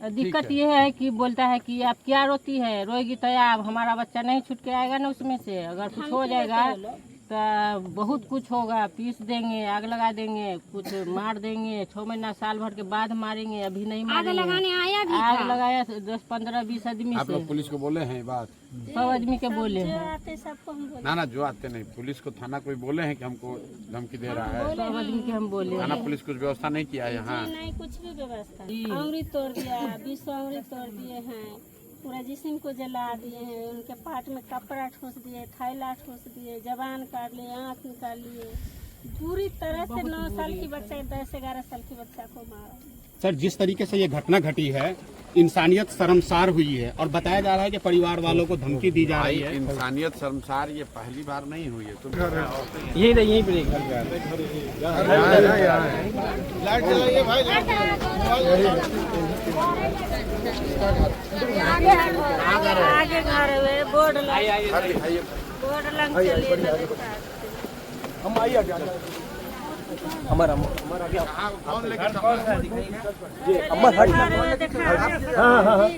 दिक्कत ये है कि बोलता है कि आप क्या रोती है, रोएगी तो आप हमारा बच्चा नहीं छूट के आएगा ना उसमें से, अगर कुछ हो जाएगा तो बहुत कुछ होगा, पीस देंगे, आग लगा देंगे, कुछ मार देंगे, 6 महीना साल भर के बाद मारेंगे, अभी नहीं मारेंगे। आग लगाने आया भी आग लगाया 10, 15, 20 आदमी आप लोग पुलिस को बोले हैं ये बात? 100 आदमी के बोले हैं। ना जो आते नहीं, पुलिस को थाना कोई बोले हैं कि हमको धमकी दे रहा है? 100 आदमी के हम बोले। थाना पुलिस कुछ व्यवस्था नहीं किया है यहाँ? नहीं, कुछ भी व्यवस्था। अमृत तोड़ दिया, 20 अमृत तोड़ दिए हैं, पूरा जिस्म को जला दिए हैं, उनके पाट में कपड़ा ठोस दिए, थैला ठोस दिए, जबान काट लिए, आँख निकाल लिए, पूरी तरह से 9 साल की बच्चा 10-11 साल की बच्चा को मारा। सर, जिस तरीके से ये घटना घटी है, इंसानियत शर्मसार हुई है और बताया जा रहा है कि परिवार वालों को धमकी दी जा रही है। इंसानियत शर्मसार ये पहली बार नहीं हुई है। तुम यही पे लाइट जलाइए भाई, आगे घर है, बोर्ड लग चलिए। हम आइए हमारा कौन लेकर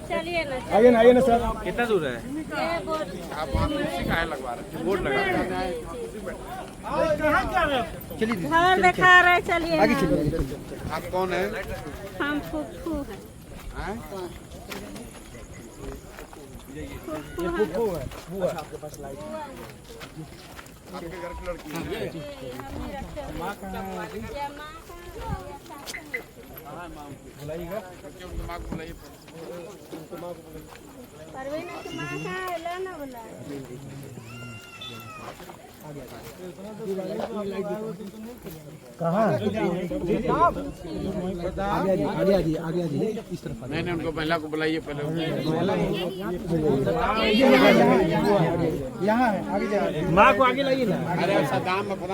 चलिए ना, आइए ना सर। कितना दूर है? आप वहाँ शिकायत लगवा रहे हैं? बोर्ड लगा चलिए घर दिखा रहे, चलिए आगे ना। चलिए। आप कौन है? हम फुफ्फू हैं। आपके घर की लड़की है? बुलाइएगा। माँ को बुलाइए। परवीना की माँ कहाँ है? लाना बोला। कहाँ? आगे इस तरफ। नहीं, उनको महिला को बुलाइए पहले। यहाँ आगे माँ को आगे लाइए ना। अरे ऐसा दाम में पता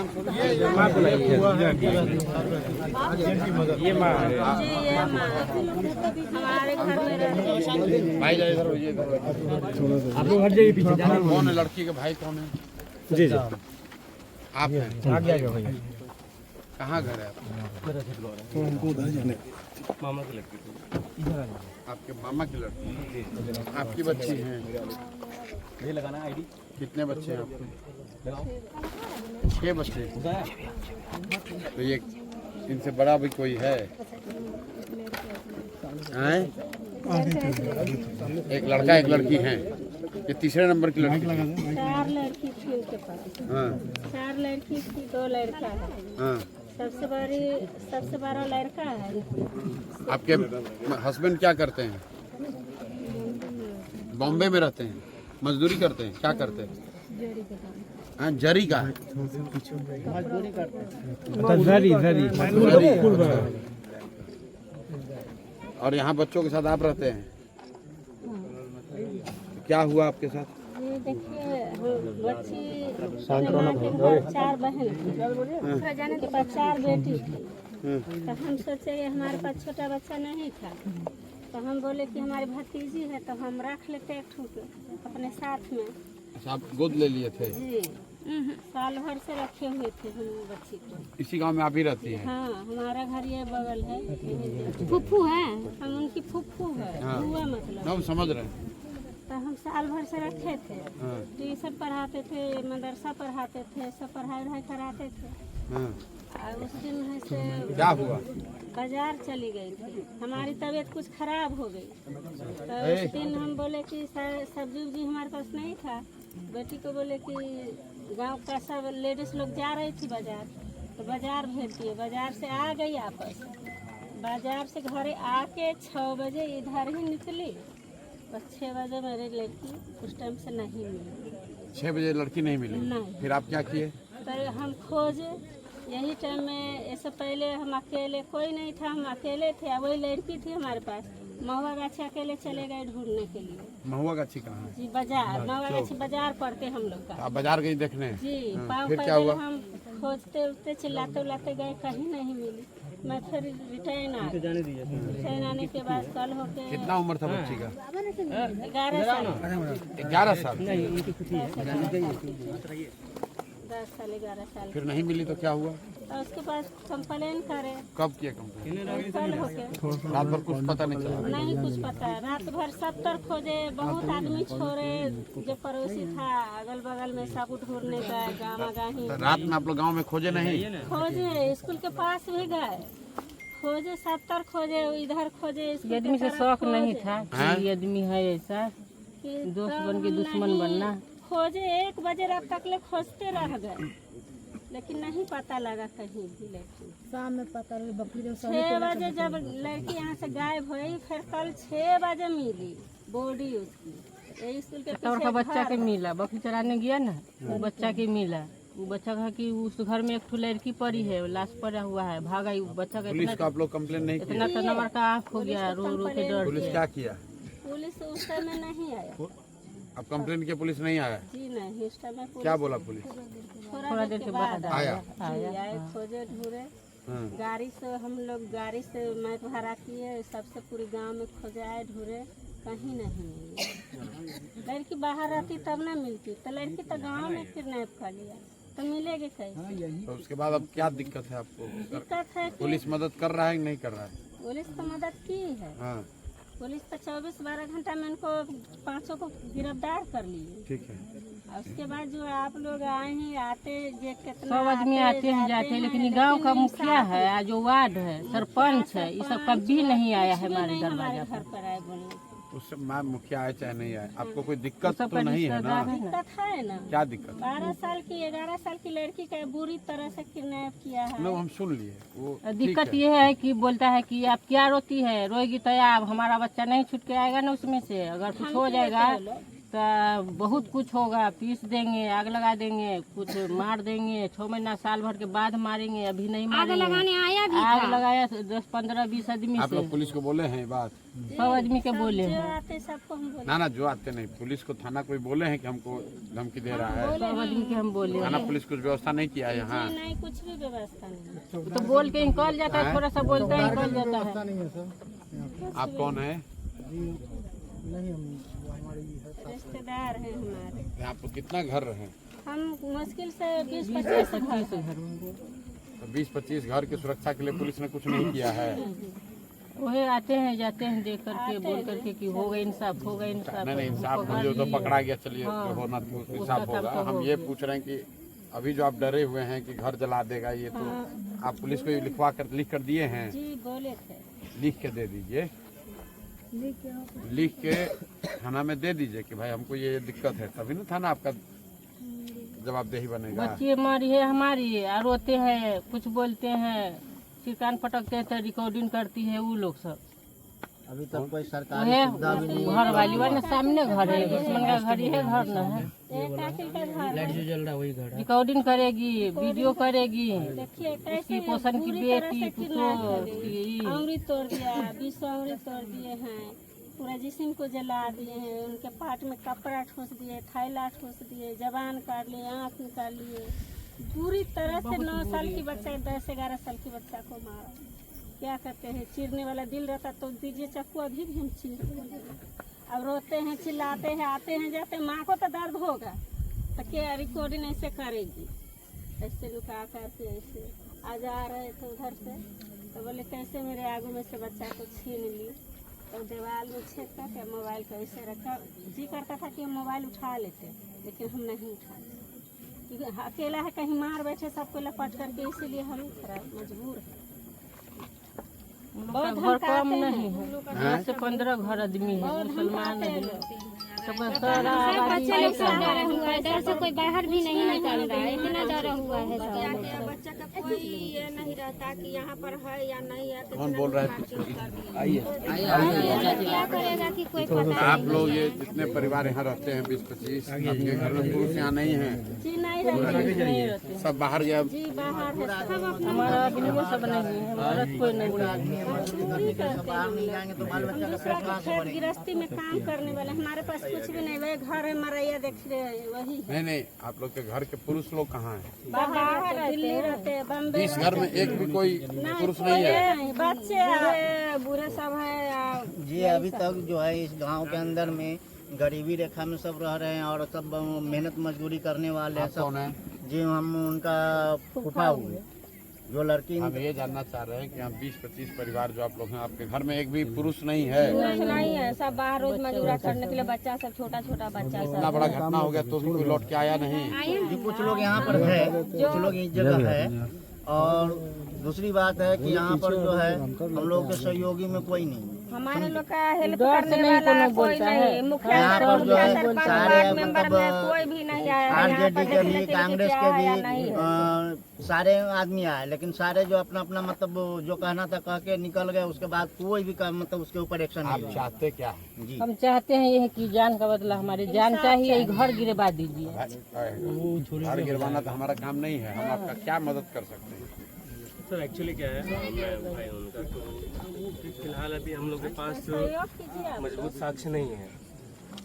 माँ को लाइए। ये माँ जी, ये माँ हमारे घर में रहती है। भाई जाए इधर, ये इधर। आप लोग हट जाइए पीछे। कौन है लड़की के भाई? कौन है? जी आप हैं? आगे भैया। कहाँ घर है आपका? मामा की लड़की। आपके मामा की लड़की? आपकी बच्ची है? ये लगाना आईडी। कितने बच्चे हैं आपके? 6 बच्चे। तो ये इनसे बड़ा भी कोई है? एक लड़का एक लड़की है। ये तीसरे नंबर की लड़की है। 4 लड़की थी उनके पास। हाँ 4 लड़की थी, 2 लड़का है। हाँ। सबसे बड़ा लड़का है। आपके हस्बैंड क्या करते हैं? बॉम्बे में रहते हैं, मजदूरी करते हैं? क्या करते हैं? हाँ, जरी का। और यहाँ बच्चों के साथ आप रहते हैं? क्या हुआ आपके साथ? ये देखिए, बच्ची 4 बहन थी, के पास 4 बेटी थी। तो हम सोचे कि हमारे पास छोटा बच्चा नहीं था, तो हम बोले कि हमारी भतीजी है तो हम रख लेते एक ठूक अपने साथ में। अच्छा, आप गोद ले लिए थे? जी, साल भर से रखे हुए थे हम बच्ची को। इसी गांव में आप ही रहती हैं? हाँ, हमारा घर ये बगल है। फुफ्फू है, हम उनकी फुफ्फू है। हाँ। हुआ मतलब। हम समझ रहे हैं। तो हम साल भर से रखे थे, हाँ। ट्यूशन पढ़ाते थे, मदरसा पढ़ाते थे, सब पढ़ाई वढ़ाई कराते थे। हाँ। और उस दिन है से क्या हुआ? बाजार चली गई थी, हमारी तबीयत कुछ खराब हो गई। तो उस दिन हम बोले कि सब्जी उब्जी हमारे पास नहीं था, बेटी को बोले कि गांव का सब लेडीज लोग जा रही थी बाजार, तो बाजार भेज दिए। बाजार से आ गई वापस, बाजार से घरे आके 6 बजे इधर ही निकली, बस 6 बजे मेरी लड़की उस टाइम से नहीं मिली। 6 बजे लड़की नहीं मिली? नहीं। फिर आप क्या किए? तो हम खोजे, यही टाइम में, इससे पहले हम अकेले, कोई नहीं था, हम अकेले थे। वही लड़की थी हमारे पास, महुआ गाछी अकेले चले गए ढूंढने के लिए। महुआ गाछी कहाँ है? जी, बाजार, महुआ गाछी बाजार पड़ते हम लोग का। आप बाजार गई देखने? जी, पाँव फिर क्या हुआ? हम खोजते उठते चिल्लाते उल्लाते गए, कहीं नहीं मिली। मैं फिर रिटर्न आ गई। रिटर्न आने के बाद कल होके कितना उम्र था बच्ची का? 11 साल। 11 साल। 10 साल 11 साल। फिर नहीं मिली तो क्या हुआ? तो उसके पास कंप्लेन करे। कब किया कंप्लेन? कल होके रात भर कुछ पता नहीं चला? नहीं कुछ पता, रात भर सब तरफ खोजे, बहुत आदमी छोड़े, जो पड़ोसी था अगल बगल में सब ढूंढने गए, गाँव गाही तो रात में आप लोग गांव में खोजे नहीं? खोजे, स्कूल के पास भी गए खोजे, सब तरफ खोजे, इधर खोजे। ये आदमी से शौक नहीं था कि ये आदमी है ऐसा दोस्त बन के दुश्मन बनना। खोजे 1 बजे रात तक ले खोजते रह गए, लेकिन नहीं पता लगा कहीं भी। लेकिन शाम में पता लगे बकरी 6 बजे जब लड़की यहाँ से गायब हुई, फिर कल 6 बजे मिली बॉडी उसकी। यही स्कूल के का पीछे बच्चा घर के है। मिला, बकरी चराने गया ना, वो बच्चा के मिला। वो बच्चा कहा कि उस घर में एक ठो लड़की पड़ी है, लाश पड़ा हुआ है, भागा। वो बच्चा का पुलिस को आप लोग कंप्लेन नहीं किया? इतना तो नंबर का आँख हो गया, रो रो के डर पुलिस गया। क्या किया? पुलिस उस टाइम में नहीं आया अब कंप्लेन किया, पुलिस नहीं आया? जी, नहीं उस टाइम में पुलिस क्या बोला पुलिस? थोड़ा देर के बाद आया? जी, आए खोजे ढूंढे। हाँ। गाड़ी से हम लोग गाड़ी से मैप भाड़ा किए, सबसे पूरी गांव में खोजे, आए ढूंढे, कहीं नहीं मिली। लड़की बाहर रहती तब ना मिलती, तो लड़की तो गांव में किडनैप कर लिया, तो मिलेगी कैसे? तो उसके बाद अब क्या दिक्कत है आपको? दिक्कत है कि पुलिस मदद कर रहा है कि नहीं कर रहा है? पुलिस तो मदद की है, हाँ पुलिस तो 24-12 घंटा में इनको 5 को गिरफ्तार कर लिए। ठीक है। और उसके बाद जो आप लोग आए हैं, आते ये कितना सब आदमी आते हैं जाते हैं, लेकिन गांव का मुखिया है, जो वार्ड है, सरपंच है, ये सब कभी नहीं आया है हमारे दरवाजा घर पर आए बोलने। उससे मैं मुखिया आए चाहे नहीं आए, आपको कोई दिक्कत सब तो नहीं है ना? दिक्कत है ना, क्या दिक्कत? 12 साल की 11 साल की लड़की का बुरी तरह से किडनैप किया है। नो हम सुन लिए वो। दिक्कत ठीक है। ये है कि बोलता है कि आप क्या रोती है, रोएगी तो आप, हमारा बच्चा नहीं छूट के आएगा ना उसमें से। अगर कुछ हो जाएगा तो बहुत कुछ होगा, पीस देंगे, आग लगा देंगे, कुछ मार देंगे, 6 महीना साल भर के बाद मारेंगे, अभी नहीं मारेंगे। आग लगाने आया भी आग लगाया 10, 15, 20 आदमी आप से, लोग पुलिस को बोले हैं ये बात? सब आदमी के बोले जो हैं, आते सबको हम बोले। ना ना जो आते नहीं, पुलिस को थाना कोई बोले हैं कि हमको धमकी दे रहा है? सब आदमी के हम बोले थाना पुलिस कुछ व्यवस्था नहीं किया है यहाँ? नहीं, कुछ भी व्यवस्था नहीं। तो बोल के निकल जाता है, थोड़ा सा बोलते हैं निकल जाता है। आप कौन है? रिश्तेदार है हमारे। यहाँ पर कितना घर है? हम मुश्किल से 20-25 घर। तो 20-25 घर की सुरक्षा के लिए पुलिस ने कुछ नहीं किया है? वही आते हैं जाते हैं देख करके, बोल करके कि होगा इंसाफ, होगा इंसाफ। नहीं नहीं, इंसाफ जो तो पकड़ा गया, चलिए जो होना तो इंसाफ होगा। हम ये पूछ रहे हैं कि अभी जो आप डरे हुए हैं कि घर जला देगा, ये तो आप पुलिस को लिखवा कर लिख कर दिए हैं? जी बोले थे। लिख के दे दीजिए, लिख के थाना में दे दीजिए कि भाई हमको ये दिक्कत है, तभी ना थाना आपका जवाबदेही बनेगा। बच्चे मारी है हमारी, और रोते हैं, कुछ बोलते हैं, सिरकान पटकते हैं, तो रिकॉर्डिंग करती है वो लोग सब। अभी तक कोई घर वाली वाला सामने घर है, दुश्मन का घर ही है, घर न है। एक काकी का घर है। रिकॉर्डिंग करेगी, वीडियो करेगी, देखिए उसकी कैसे पोषण की बुरी तरह बेटी से किडनैप पुतो कर दी। की अंगुरी तोड़ दिया, 20 अंगुरी तोड़ दिए हैं, पूरा जिस्म को जला दिए हैं, उनके पाट में कपड़ा ठोस दिए, थैला ठोस दिए, जबान काट लिए, आँख निकाल लिए, पूरी तरह से 9 साल की बच्चा 10-11 साल की बच्चा को मारा। क्या करते हैं, चीरने वाला दिल रहता तो दीजिए चाकू, अभी भी हम चीर देंगे। अब रोते हैं, चिल्लाते हैं, आते हैं जाते हैं, माँ को तो दर्द होगा, तो क्या रिकॉर्डिंग ऐसे करेगी, ऐसे लुका करके ऐसे आ जा रहे थे उधर से, तो बोले कैसे मेरे आगू में से बच्चा को छीन ली, तो दीवार में छेद करके मोबाइल को ऐसे रखा। जी करता था कि हम मोबाइल उठा लेते, लेकिन हम नहीं उठाते क्योंकि अकेला है, कहीं मार बैठे सबको लपट करके, इसीलिए हम थोड़ा मजबूर है। बहुत घर कम धमकाते नहीं हैं, है, 10 से 15 घर आदमी है, मुसलमान आदमी सब सारा बच्चे लोग सब डरा हुआ है, डर से कोई बाहर भी नहीं निकल रहा है, इतना डरा हुआ है सब। बच्चा का कोई ये नहीं रहता कि यहाँ पर है या नहीं है। कौन बोल रहा है? आइए। क्या करेगा कि कोई पता आप लोग ये जितने परिवार यहाँ रहते हैं 20-25, आपके घर में पुरुष यहाँ नहीं है? जी नहीं रहते, सब बाहर गया? जी बाहर है सब। हमारा आदमी वो सब नहीं है, हमारा कोई नहीं दूसरा के खेत गृहस्थी में काम करने वाले, हमारे पास कुछ भी नहीं, वही घर है, मरैया देख रहे हैं वही है। नहीं नहीं, आप लोग के घर के पुरुष लोग कहाँ हैं? बाहर रहते, दिल्ली रहते, बम्बे 20 घर में एक भी कोई पुरुष नहीं है? नहीं, बच्चे है, बूढ़े सब है। जी अभी तक जो है इस गांव के अंदर में गरीबी रेखा में सब रह रहे हैं और सब मेहनत मजदूरी करने वाले हैं आप कौन सब। है? जी हम उनका फूफा हुए। जो लड़की हम ये जानना चाह रहे हैं कि हम 20-25 परिवार जो आप लोग हैं, आपके घर में एक भी पुरुष नहीं है? पुरुष नहीं है, सब बाहर रोज मजूरा करने के लिए, बच्चा सब छोटा छोटा बच्चा सब। इतना बड़ा घटना हो गया तो भी कोई लौट के आया नहीं? जी कुछ लोग यहाँ पर है, कुछ लोग इस जगह है। और दूसरी बात है कि यहाँ पर जो है हम लोग के सहयोगी में कोई नहीं है। हमारे लोग का हेल्प करने वाला कोई नहीं, मुखिया यहाँ पर जो है सरपंच सारे वार्ड मेंबर में मतलब कोई भी नहीं आया है। यहाँ आरजेडी पर के देखने भी, के लिए कांग्रेस क्या के आया नहीं भी है। सारे आदमी आए, लेकिन सारे जो अपना अपना मतलब जो कहना था कह के निकल गए। उसके बाद कोई भी मतलब उसके ऊपर एक्शन आप नहीं लिया। चाहते क्या हैं? जी हम चाहते हैं ये कि जान का बदला, हमारी जान चाहिए, ये घर गिरवा दीजिए। घर गिरवाना तो हमारा काम नहीं है, हम आपका क्या मदद कर सकते हैं? सर एक्चुअली क्या है, मैं भाई उनका, तो फिलहाल अभी हम लोग के पास मजबूत साक्ष्य नहीं है।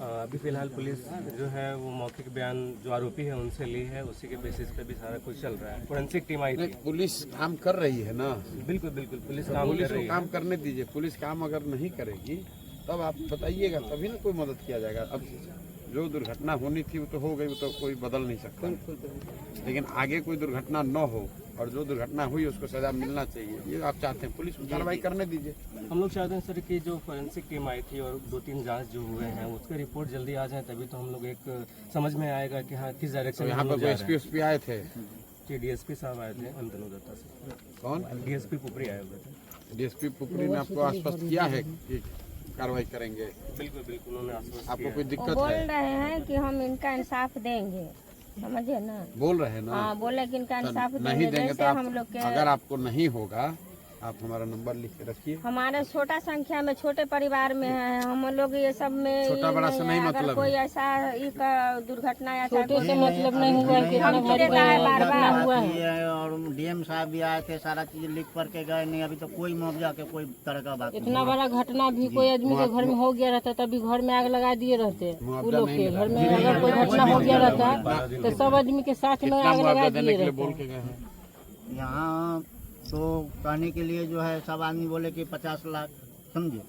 अभी फिलहाल पुलिस जो है वो मौखिक बयान जो आरोपी है उनसे ली है, उसी के बेसिस पे भी सारा कुछ चल रहा है। फोरेंसिक टीम आई थी। पुलिस काम कर रही है ना? बिल्कुल बिल्कुल, पुलिस काम पुलिस कर को रही है। काम करने दीजिए। पुलिस काम अगर नहीं करेगी तब आप बताइएगा, तभी ना कोई मदद किया जाएगा। अब जो दुर्घटना होनी थी वो तो हो गई, वो तो कोई बदल नहीं सकता, लेकिन आगे कोई दुर्घटना न हो और जो दुर्घटना हुई उसको सजा मिलना चाहिए, ये आप चाहते हैं। पुलिस को कार्रवाई करने दीजिए। हम लोग चाहते हैं सर कि जो फोरेंसिक टीम आई थी और 2-3 जांच जो हुए हैं उसका रिपोर्ट जल्दी आ जाए, तभी तो हम लोग एक समझ में आएगा कि हाँ किस डायरेक्शन तो में यहाँ हम पर लोग कोई जा रहे एसपी आए थे? हैं। जी डीएसपी साहब आए थे अंतनु दत्ता से। कौन? डीएसपी पुपरी आए हुए थे। डीएसपी पुपरी ने आपको आश्वस्त किया है कि कार्रवाई करेंगे? बिल्कुल बिल्कुल, उन्होंने आश्वस्त आपको किया कोई है। वो दिक्कत बोल है? रहे हैं कि हम इनका इंसाफ देंगे, समझे ना? बोल रहे हैं ना? हाँ, बोले कि इनका इंसाफ तो देंगे। नहीं देंगे जैसे तो हम लोग आप, के अगर आपको नहीं होगा आप हमारा नंबर लिख के रखिए। हमारे छोटा संख्या में, छोटे परिवार में है हम लोग, ये सब में छोटा ये बड़ा से नहीं है। अगर मतलब कोई है। ऐसा का दुर्घटना या छोटे से मतलब नहीं हुआ है, कितना हम भारी देता है बार घटना बार। हुआ है। और डीएम साहब भी आए थे, सारा चीज लिख करके गए, नहीं अभी तो कोई मुआवजा के कोई तरह का बात इतना बड़ा घटना भी कोई आदमी के घर में हो गया रहता तभी घर में आग लगा दिए रहते। वो लोग के घर में अगर कोई घटना हो गया रहता तो सब आदमी के साथ में कितना आग लगा मुआवजा देने दिए के लिए रहते। बोल के गए हैं? यहाँ तो कहने के लिए जो है सब आदमी बोले कि 50 लाख, समझे।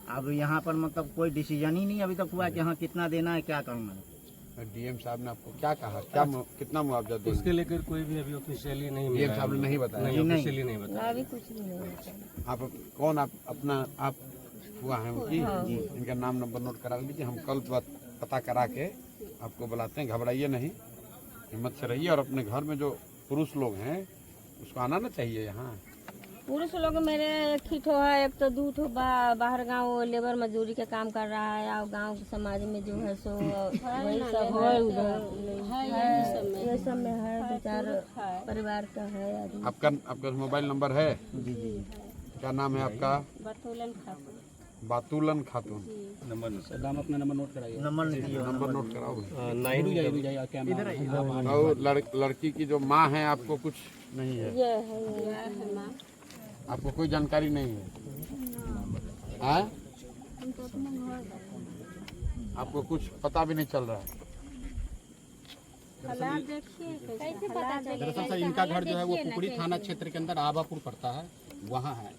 अब यहाँ पर मतलब कोई डिसीजन ही नहीं अभी तक हुआ कि हाँ कितना देना है, क्या करना है। डीएम साहब ने आपको क्या कहा, क्या कितना मुआवजा देंगे? उसके लेकर कोई भी अभी ऑफिशियली नहीं मिला डीएम है। साहब ने नहीं बताया? नहीं, ऑफिशियली नहीं बताया। अभी कुछ भी नहीं होता। आप कौन, आप अपना आप हुआ है उनकी? इनका नाम नंबर नोट करा लीजिए, हम कल पता करा के आपको बुलाते हैं। घबराइए नहीं, हिम्मत से रहिए। और अपने घर में जो पुरुष लोग हैं उसको आना ना चाहिए यहाँ। पुरुष लोग मेरे एक ही ठो है, एक तो 2 ठो बाहर गांव लेबर मजदूरी के काम कर रहा है, और गांव समाज में जो है सो वही सब है, ये सब में है 2-4 परिवार का है आदमी। आपका मोबाइल नंबर है? जी जी क्या नाम है आपका? बतौलन खातून। बातुलन खातून। नंबर दाम अपना नंबर नोट कराइए। नंबर नहीं दिया। नंबर नोट कराओ। 9 और लड़की की जो माँ है आपको कुछ नहीं है? ये है माँ। आपको कोई जानकारी नहीं है? हाँ? आपको कुछ पता भी नहीं चल रहा है? हालात देखिए कैसे पता चले। दरअसल सर इनका घर जो है वो पुपरी थाना क्षेत्र के अंदर आबापुर पड़ता है, वहाँ है।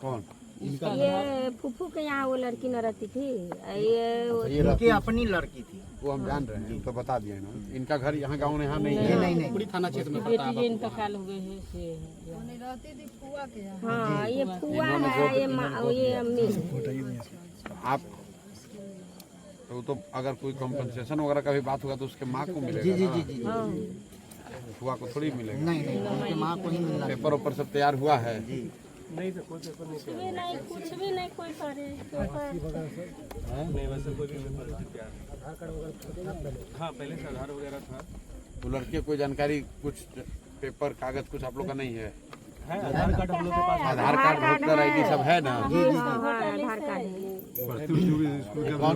कौन? ये फूफू के यहाँ वो लड़की न रहती थी, ये इनकी अपनी लड़की थी। वो हम जान रहे हैं, तो बता दिए ना। इनका घर यहाँ गाँव में यहाँ नहीं नहीं है? नहीं नहीं पुपरी थाना क्षेत्र में पड़ता बेटी है। जो इंतकाल हो गए हैं से हाँ, ये फुआ है, ये माँ, ये अम्मी। आप तो अगर कोई कॉम्पनसेशन वगैरह का भी बात होगा तो उसके माँ को मिलेगा जी जी ना? जी जी फुआ को थोड़ी मिलेगा। नहीं नहीं उनके माँ को ही मिलना। पेपर ऊपर सब तैयार हुआ है? नहीं सर, कोई पेपर नहीं तैयार। कुछ भी नहीं कोई करे नहीं वैसे कोई भी पेपर नहीं तैयार। हाँ पहले से आधार वगैरह था। तो लड़के कोई जानकारी, कुछ पेपर कागज कुछ आप लोग का नहीं है? आधार कार्ड हम लोग के पास। आधार कार्ड, वोटर आईडी सब है ना? आधार कार्ड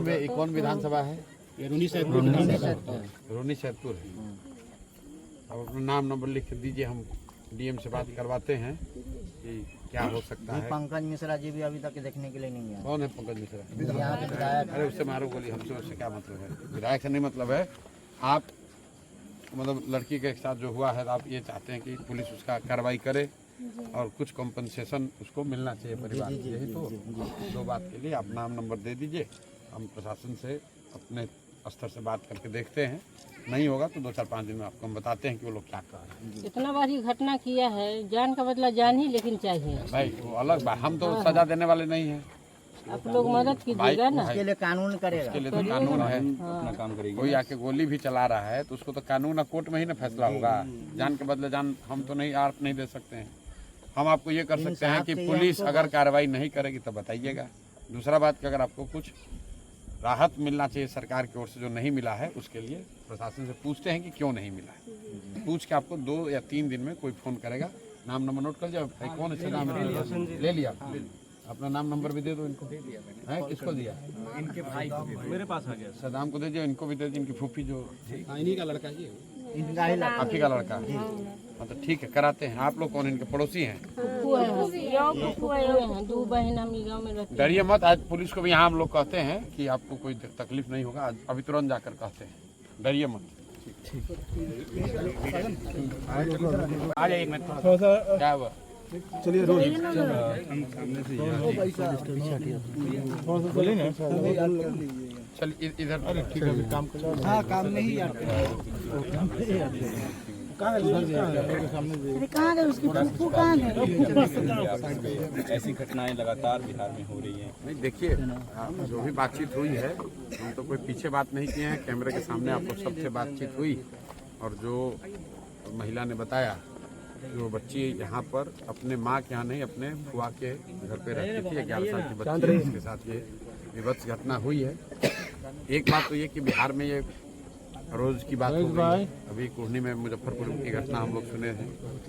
है। कौन विधानसभा है? ये रूनी सैदपुर विधानसभा है। रोनी सैदपुर है। अब अपना नाम नंबर लिख के दीजिए, हम डीएम से बात करवाते हैं कि क्या हो सकता है। पंकज मिश्रा जी भी अभी तक देखने के लिए नहीं आए। कौन है पंकज मिश्रा? यहाँ के विधायक। अरे उससे मारो गोली, हमसे उससे क्या मतलब है? विधायक से नहीं मतलब है। आप मतलब लड़की के साथ जो हुआ है, आप ये चाहते हैं कि पुलिस उसका कार्रवाई करे और कुछ कॉम्पनसेशन उसको मिलना चाहिए परिवार को, यही तो? दो बात के लिए आप नाम नंबर दे दीजिए, हम प्रशासन से अपने स्तर से बात करके देखते हैं, नहीं होगा तो 2-4-5 दिन में आपको हम बताते हैं कि वो लोग क्या कर रहे हैं। इतना बड़ी घटना किया है, जान का बदला जान ही लेकिन चाहिए। भाई वो अलग बात, हम तो सजा देने वाले नहीं हैं। आप लोग मदद कीजिएगा ना। उसके लिए कानून करेगा। उसके लिए तो कानून है, अपना काम करेगी। कोई आके गोली भी चला रहा है तो उसको तो कानून और कोर्ट में ही ना फैसला होगा। जान के बदले जान हम तो नहीं, आर्प नहीं दे सकते हैं। हम आपको ये कर सकते हैं कि पुलिस अगर कार्रवाई नहीं करेगी तो बताइएगा। दूसरा बात कि अगर आपको कुछ राहत मिलना चाहिए सरकार की ओर से जो नहीं मिला है, उसके लिए प्रशासन से पूछते हैं कि क्यों नहीं मिला है। पूछ के आपको 2 या 3 दिन में कोई फ़ोन करेगा। नाम नंबर नोट कर जाओ। भाई कौन है? नाम ले लिया। अपना नाम नंबर भी दे दो इनको। है किसको दिया? इनके भाई को मेरे पास आ गया। सदाम को दे दिया, इनको भी दे दिया। इनकी फूफी जो इन्हीं का लड़का ही है। इनका ही लड़का। आप ही का लड़का। हाँ तो ठीक है, कराते हैं। आप लोग कौन? इनके पड़ोसी हैं? फुफू हैं, 2 बहन हम गाँव में रहते हैं। डरिए मत। आज पुलिस को भी यहाँ हम लोग कहते हैं कि आपको कोई तकलीफ नहीं होगा। आज अभी तुरंत जाकर कहते हैं, डरिए मत। आ जाइए एक मिनट। क्या हुआ? चलिए रोज चलिए इधर। ठीक है, काम कर। हाँ काम में ही आते हैं। कहाँ गए उसकी फूफू? कहाँ गए? ऐसी घटनाएं लगातार बिहार में हो रही हैं। नहीं देखिए, जो भी बातचीत हुई है, हम तो कोई पीछे बात नहीं किए हैं। कैमरे के सामने आपको सबसे बातचीत हुई। और जो महिला ने बताया, जो बच्ची यहाँ पर अपने माँ के यहाँ नहीं, अपने फुआ के घर पे रहती थी। 11 साल की बच्ची, इसके साथ ये विभत्स घटना हुई है। एक बात तो ये कि बिहार में ये रोज की बात हो गई है। अभी कुर्नी में मुजफ्फरपुर की घटना हम लोग सुने थे,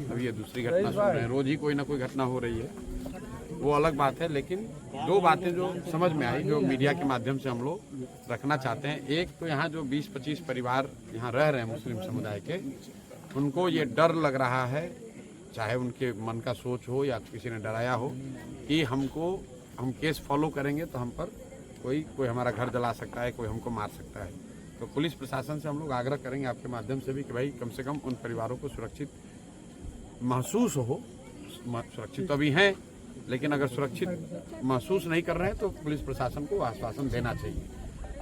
अभी ये दूसरी घटना सुन रहे हैं। रोज ही कोई ना कोई घटना हो रही है, वो अलग बात है। लेकिन 2 बातें जो समझ में आई, जो मीडिया के माध्यम से हम लोग रखना चाहते हैं। एक तो यहाँ जो 20-25 परिवार यहाँ रह रहे हैं मुस्लिम समुदाय के, उनको ये डर लग रहा है, चाहे उनके मन का सोच हो या किसी ने डराया हो, कि हम केस फॉलो करेंगे तो हम पर कोई हमारा घर जला सकता है, कोई हमको मार सकता है। तो पुलिस प्रशासन से हम लोग आग्रह करेंगे आपके माध्यम से भी कि भाई कम से कम उन परिवारों को सुरक्षित महसूस हो। सुरक्षित तो अभी हैं, लेकिन अगर सुरक्षित महसूस नहीं कर रहे हैं तो पुलिस प्रशासन को आश्वासन देना चाहिए।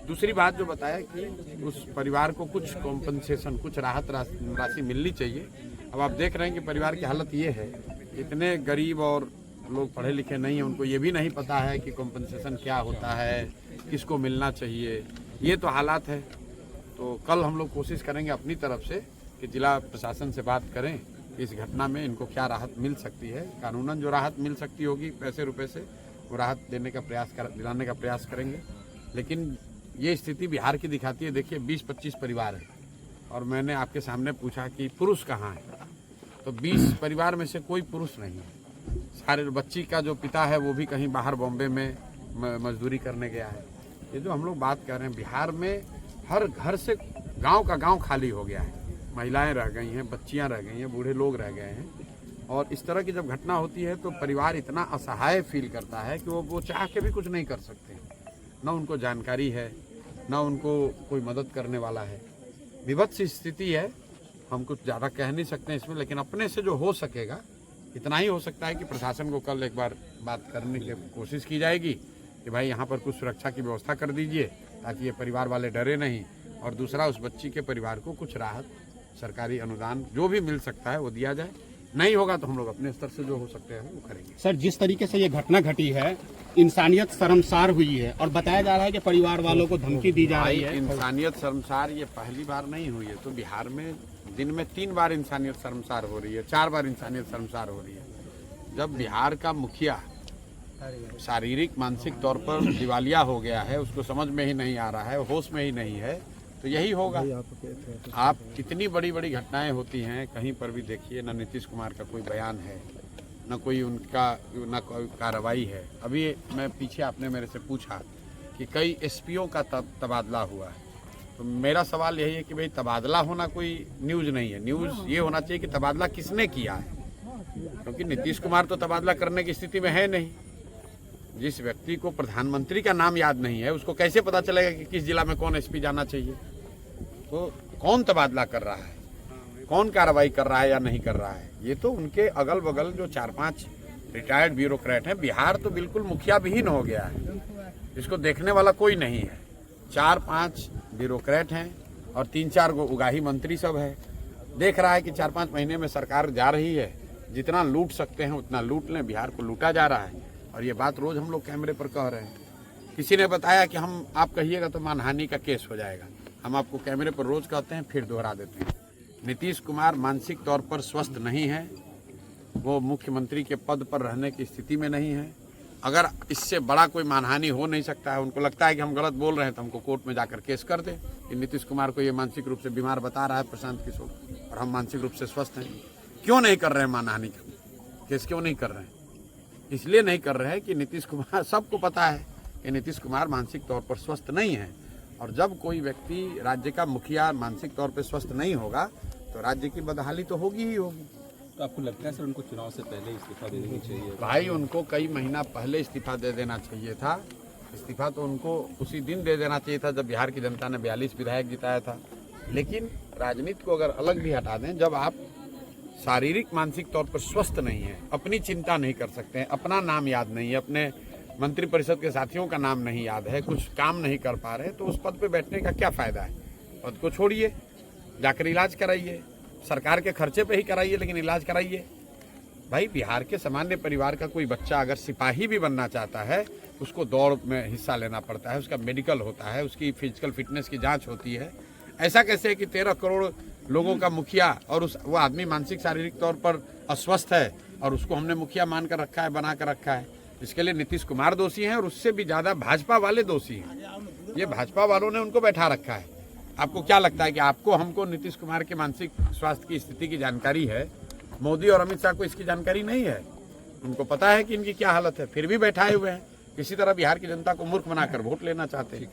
दूसरी बात जो बताया कि उस परिवार को कुछ कॉम्पनसेशन, कुछ राहत राशि मिलनी चाहिए। अब आप देख रहे हैं कि परिवार की हालत ये है, इतने गरीब और लोग पढ़े लिखे नहीं हैं, उनको ये भी नहीं पता है कि कॉम्पनसेशन क्या होता है, किसको मिलना चाहिए। ये तो हालात है। तो कल हम लोग कोशिश करेंगे अपनी तरफ से कि जिला प्रशासन से बात करें कि इस घटना में इनको क्या राहत मिल सकती है। कानूनन जो राहत मिल सकती होगी पैसे रुपए से, वो राहत देने का दिलाने का प्रयास करेंगे। लेकिन ये स्थिति बिहार की दिखाती है। देखिए 20-25 परिवार है और मैंने आपके सामने पूछा कि पुरुष कहाँ है, तो 20 परिवार में से कोई पुरुष नहीं है। सारे बच्ची का जो पिता है वो भी कहीं बाहर बॉम्बे में मजदूरी करने गया है। ये जो हम लोग बात कर रहे हैं, बिहार में हर घर से गांव का गांव खाली हो गया है। महिलाएं रह गई हैं, बच्चियां रह गई हैं, बूढ़े लोग रह गए हैं। और इस तरह की जब घटना होती है तो परिवार इतना असहाय फील करता है कि वो चाह के भी कुछ नहीं कर सकते। न उनको जानकारी है, न उनको कोई मदद करने वाला है। विभत्स स्थिति है, हम कुछ ज़्यादा कह नहीं सकते इसमें। लेकिन अपने से जो हो सकेगा इतना ही हो सकता है कि प्रशासन को कल एक बार बात करने की कोशिश की जाएगी कि भाई यहाँ पर कुछ सुरक्षा की व्यवस्था कर दीजिए ताकि ये परिवार वाले डरे नहीं। और दूसरा, उस बच्ची के परिवार को कुछ राहत, सरकारी अनुदान जो भी मिल सकता है वो दिया जाए। नहीं होगा तो हम लोग अपने स्तर से जो हो सकते हैं वो करेंगे। सर, जिस तरीके से ये घटना घटी है, इंसानियत शर्मसार हुई है और बताया जा रहा है कि परिवार वालों को धमकी दी जा रही है। इंसानियत शर्मसार ये पहली बार नहीं हुई है। तो बिहार में दिन में 3 बार इंसानियत शर्मसार हो रही है, 4 बार इंसानियत शर्मसार हो रही है। जब बिहार का मुखिया शारीरिक मानसिक तौर पर दिवालिया हो गया है, उसको समझ में ही नहीं आ रहा है, होश में ही नहीं है, तो यही होगा। आप कितनी बड़ी बड़ी घटनाएं होती हैं, कहीं पर भी देखिए, न नीतीश कुमार का कोई बयान है, न कोई उनका न कोई कार्रवाई है। अभी मैं पीछे आपने मेरे से पूछा कि कई एसपीओ का तबादला हुआ है, तो मेरा सवाल यही है कि भाई तबादला होना कोई न्यूज़ नहीं है। न्यूज़ ये होना चाहिए कि तबादला किसने किया है, क्योंकि नीतीश कुमार तो तबादला करने की स्थिति में है नहीं। जिस व्यक्ति को प्रधानमंत्री का नाम याद नहीं है, उसको कैसे पता चलेगा कि किस जिला में कौन एसपी जाना चाहिए? तो कौन तबादला कर रहा है, कौन कार्रवाई कर रहा है या नहीं कर रहा है, ये तो उनके अगल बगल जो 4-5 रिटायर्ड ब्यूरोक्रेट हैं। बिहार तो बिल्कुल मुखिया विहीन हो गया है, इसको देखने वाला कोई नहीं है। 4-5 ब्यूरोक्रेट हैं और 3-4 गो उगाही मंत्री सब है। देख रहा है कि 4-5 महीने में सरकार जा रही है, जितना लूट सकते हैं उतना लूट लें। बिहार को लूटा जा रहा है और ये बात रोज हम लोग कैमरे पर कह रहे हैं। किसी ने बताया कि हम आप कहिएगा तो मानहानि का केस हो जाएगा। हम आपको कैमरे पर रोज कहते हैं, फिर दोहरा देते हैं। नीतीश कुमार मानसिक तौर पर स्वस्थ नहीं है, वो मुख्यमंत्री के पद पर रहने की स्थिति में नहीं है। अगर इससे बड़ा कोई मानहानि हो नहीं सकता है, उनको लगता है कि हम गलत बोल रहे हैं तो हमको कोर्ट में जाकर केस कर दें कि नीतीश कुमार को ये मानसिक रूप से बीमार बता रहा है प्रशांत किशोर, और हम मानसिक रूप से स्वस्थ हैं। क्यों नहीं कर रहे हैं मानहानि का केस, क्यों नहीं कर रहे हैं? इसलिए नहीं कर रहे हैं कि नीतीश कुमार, सबको पता है कि नीतीश कुमार मानसिक तौर पर स्वस्थ नहीं है। और जब कोई व्यक्ति राज्य का मुखिया मानसिक तौर पर स्वस्थ नहीं होगा तो राज्य की बदहाली तो होगी ही होगी। तो आपको लगता है सर उनको चुनाव से पहले इस्तीफा दे देनी चाहिए? भाई उनको कई महीना पहले इस्तीफा दे देना चाहिए था। इस्तीफा तो उनको उसी दिन दे देना चाहिए था जब बिहार की जनता ने 42 विधायक जिताया था। लेकिन राजनीति को अगर अलग भी हटा दें, जब आप शारीरिक मानसिक तौर पर स्वस्थ नहीं है, अपनी चिंता नहीं कर सकते हैं, अपना नाम याद नहीं है, अपने मंत्रिपरिषद के साथियों का नाम नहीं याद है, कुछ काम नहीं कर पा रहे, तो उस पद पे बैठने का क्या फायदा है? पद को छोड़िए, जाकर इलाज कराइए, सरकार के खर्चे पे ही कराइए, लेकिन इलाज कराइए। भाई बिहार के सामान्य परिवार का कोई बच्चा अगर सिपाही भी बनना चाहता है, उसको दौड़ में हिस्सा लेना पड़ता है, उसका मेडिकल होता है, उसकी फिजिकल फिटनेस की जांच होती है। ऐसा कैसे है कि 13 करोड़ लोगों का मुखिया और वो आदमी मानसिक शारीरिक तौर पर अस्वस्थ है और उसको हमने मुखिया मान कर रखा है, बना कर रखा है? इसके लिए नीतीश कुमार दोषी हैं और उससे भी ज़्यादा भाजपा वाले दोषी हैं। ये भाजपा वालों ने उनको बैठा रखा है। आपको क्या लगता है कि आपको हमको नीतीश कुमार के मानसिक स्वास्थ्य की स्थिति की जानकारी है? मोदी और अमित शाह को इसकी जानकारी नहीं है। उनको पता है कि इनकी क्या हालत है, फिर भी बैठाए हुए हैं। किसी तरह बिहार की जनता को मूर्ख बनाकर वोट लेना चाहते हैं।